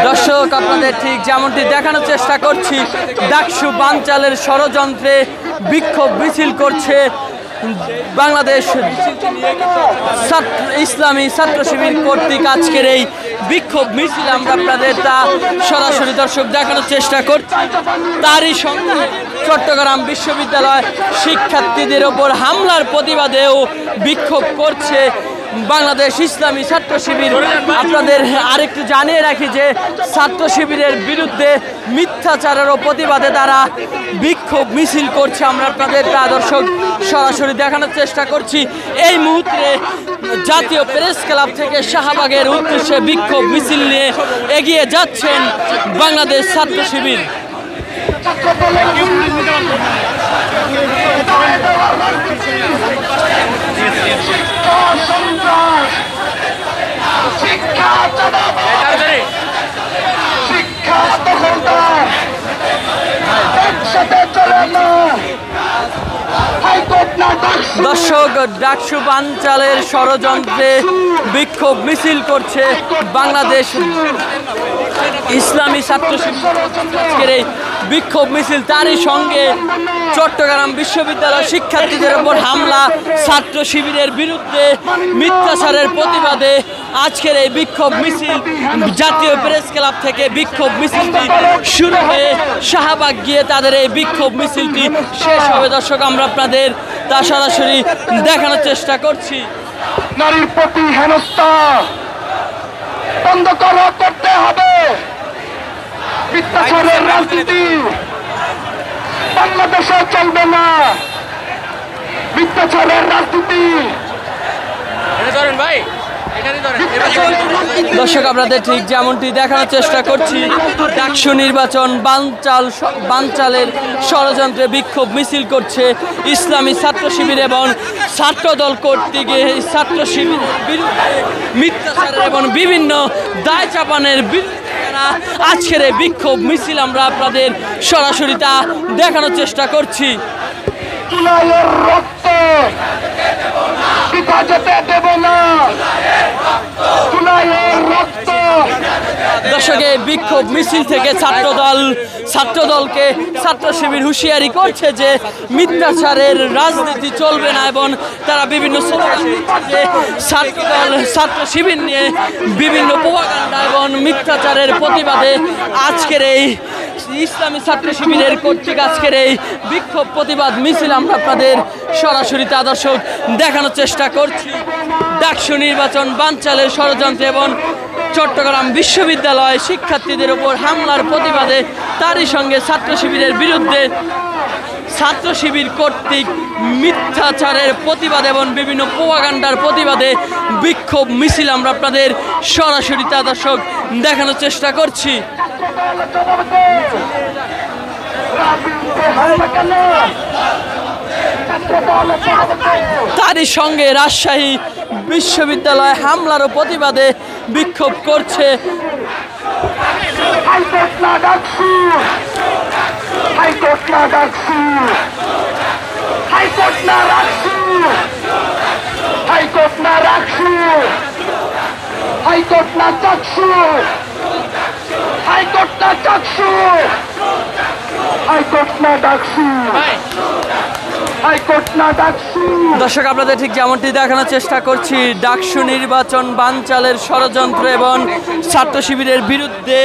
দর্শক আপনাদের ঠিক যেমনটি দেখানোর চেষ্টা করছি, ডাকসু বানচালের ষড়যন্ত্রে বিক্ষোভ মিছিল করছে বাংলাদেশ ইসলামী ছাত্র শিবির কর্তৃক। আজকের এই বিক্ষোভ মিছিল আমরা আপনাদের তা সরাসরি দর্শক দেখানোর চেষ্টা করছি। তারই সঙ্গে চট্টগ্রাম বিশ্ববিদ্যালয় শিক্ষার্থীদের ওপর হামলার প্রতিবাদেও বিক্ষোভ করছে বাংলাদেশ ইসলামী ছাত্র শিবির। আপনাদের আরেকটু জানিয়ে রাখি যে ছাত্র শিবিরের বিরুদ্ধে মিথ্যাচারেরও প্রতিবাদে তারা বিক্ষোভ মিছিল করছে। আমরা আপনাদের তা দর্শক সরাসরি দেখানোর চেষ্টা করছি। এই মুহূর্তে জাতীয় প্রেস ক্লাব থেকে শাহবাগের উদ্দেশ্যে বিক্ষোভ মিছিল নিয়ে এগিয়ে যাচ্ছেন বাংলাদেশ ছাত্র শিবির। দর্শক ডাকসু বানচালের ষড়যন্ত্রে বিক্ষোভ মিছিল করছে বাংলাদেশ ইসলামী ছাত্র শিবিরের এই বিক্ষোভ মিছিল। তারই সঙ্গে চট্টগ্রাম বিশ্ববিদ্যালয় শিক্ষার্থীদের ওপর হামলা, ছাত্র শিবিরের বিরুদ্ধে মিথ্যাচারের প্রতিবাদে আজকের এই বিক্ষোভ মিছিল জাতীয় প্রেস ক্লাব থেকে বিক্ষোভ মিছিলটি শুরু হয়ে শাহবাগ গিয়ে তাদের এই বিক্ষোভ মিছিলটি শেষ হবে। দর্শক আমরা আপনাদের তা সরাসরি দেখানোর চেষ্টা করছি। নারীর প্রতি হেনস্থা বন্ধ করতে হবে। মিথ্যাচারের রাজনীতি বাংলাদেশে চলবে না। মিথ্যাচারের রাজনীতি। দর্শক আপনাদের ঠিক যেমনটি দেখানোর চেষ্টা করছি, ডাকসু নির্বাচন বানচালের ষড়যন্ত্রে বিক্ষোভ মিছিল করছে ইসলামী ছাত্র শিবির এবং ছাত্রদল কর্তৃক ছাত্র শিবিরের বিরুদ্ধে মিথ্যাচারের এবং বিভিন্ন দায় চাপানের বিরুদ্ধে আজকের এই বিক্ষোভ মিছিল আমরা আপনাদের সরাসরি তা দেখানোর চেষ্টা করছি। দর্শক এই বিক্ষোভ মিছিল থেকে ছাত্রদলকে ছাত্র শিবির হুঁশিয়ারি করছে যে মিথ্যাচারের রাজনীতি চলবে না এবং তারা বিভিন্ন ছাত্র শিবির নিয়ে বিভিন্ন প্রোপাগান্ডা এবং মিথ্যাচারের প্রতিবাদে আজকের এই ইসলামী ছাত্র শিবিরের কর্তৃক আজকের এই বিক্ষোভ প্রতিবাদ মিছিল আমরা আপনাদের সরাসরি তা দর্শক দেখানোর চেষ্টা করছি। ডাকসু নির্বাচন বানচালের ষড়যন্ত্র এবং চট্টগ্রাম বিশ্ববিদ্যালয় শিক্ষার্থীদের ওপর হামলার প্রতিবাদে তারই সঙ্গে ছাত্র শিবিরের বিরুদ্ধে ছাত্র শিবির কর্তৃক মিথ্যাচারের প্রতিবাদ এবং বিভিন্ন প্রোপাগান্ডার প্রতিবাদে বিক্ষোভ মিছিল আমরা আপনাদের সরাসরি তা দর্শক দেখানোর চেষ্টা করছি। তারই সঙ্গে রাজশাহী বিশ্ববিদ্যালয় হামলারও প্রতিবাদে বিক্ষোভ করছে দর্শক আপনাদের ঠিক যেমনটি দেখানোর চেষ্টা করছি, ডাকসু নির্বাচন বানচালের ষড়যন্ত্র এবং ছাত্র শিবিরের বিরুদ্ধে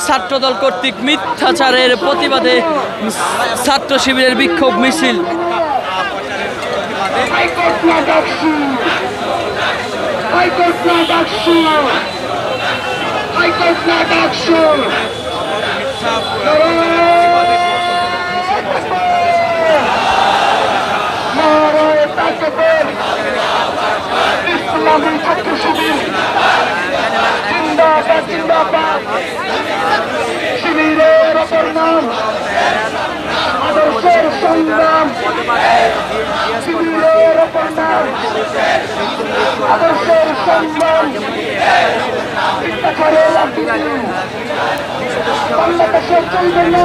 ছাত্রদল কর্তৃক মিথ্যাচারের প্রতিবাদে ছাত্র শিবিরের বিক্ষোভ মিছিল। শিবিরের অপর নাম আদর্শের সংগ্রাম। শিবিরের অপর নাম আদর্শের সংগ্রাম। বাংলাদেশে চলবে না।